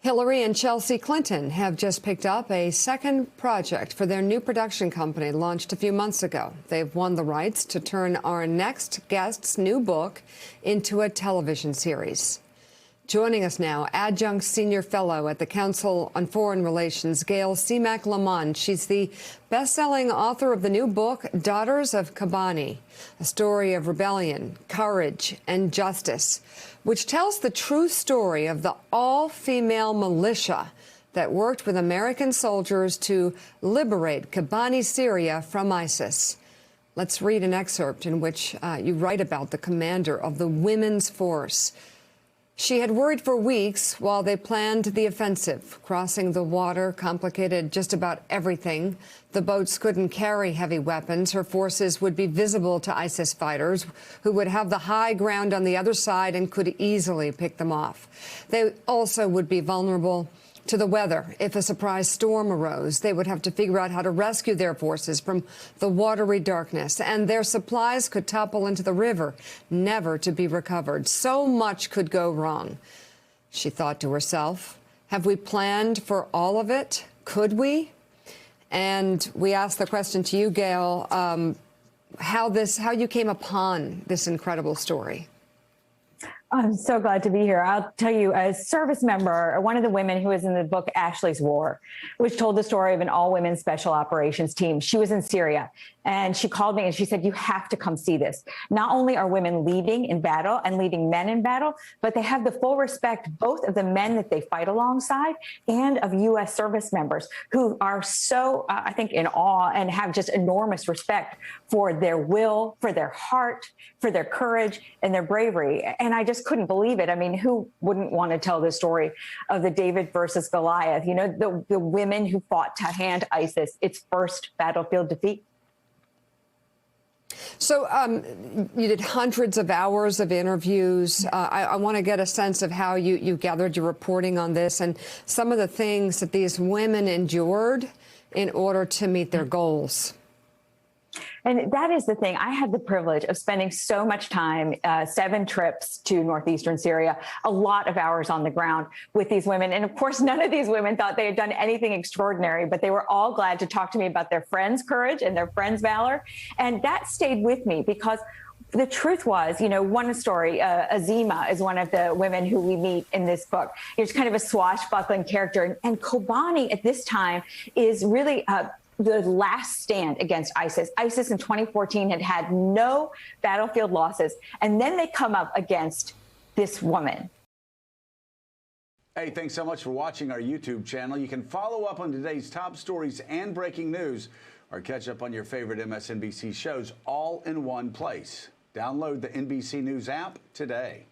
Hillary and Chelsea Clinton have just picked up a second project for their new production company launched a few months ago. They've won the rights to turn our next guest's new book into a television series. Joining us now, adjunct senior fellow at the Council on Foreign Relations, Gail Simak-Lamond. She's the best-selling author of the new book, Daughters of Kobani, a story of rebellion, courage, and justice, which tells the true story of the all-female militia that worked with American soldiers to liberate Kobani, Syria from ISIS. Let's read an excerpt in which you write about the commander of the women's force. She had worried for weeks while they planned the offensive. Crossing the water complicated just about everything. The boats couldn't carry heavy weapons. Her forces would be visible to ISIS fighters who would have the high ground on the other side and could easily pick them off. They also would be vulnerable to the weather. If a surprise storm arose, they would have to figure out how to rescue their forces from the watery darkness, and their supplies could topple into the river, never to be recovered. So much could go wrong. She thought to herself, have we planned for all of it? Could we? And we asked the question to you, Gail, how you came upon this incredible story. I'm so glad to be here. I'll tell you, as service member, one of the women who was in the book, Ashley's War, which told the story of an all-women special operations team. She was in Syria, and she called me and she said, you have to come see this. Not only are women leading in battle and leading men in battle, but they have the full respect, both of the men that they fight alongside and of U.S. service members who are so, I think, in awe and have just enormous respect for their will, for their heart, for their courage and their bravery. And I just couldn't believe it. I mean, who wouldn't want to tell the story of the David versus Goliath? You know, the women who fought to hand ISIS its first battlefield defeat. So you did hundreds of hours of interviews. I want to get a sense of how you gathered your reporting on this and some of the things that these women endured in order to meet their goals. And that is the thing. I had the privilege of spending so much time, 7 trips to northeastern Syria, a lot of hours on the ground with these women. And of course, none of these women thought they had done anything extraordinary, but they were all glad to talk to me about their friends' courage and their friends' valor. And that stayed with me because the truth was, you know, one story, Azima is one of the women who we meet in this book. It's kind of a swashbuckling character. And Kobani at this time is really the last stand against ISIS. ISIS in 2014 had had no battlefield losses, and then they come up against this woman. Hey, thanks so much for watching our YouTube channel. You can follow up on today's top stories and breaking news, or catch up on your favorite MSNBC shows all in one place. Download the NBC News app today.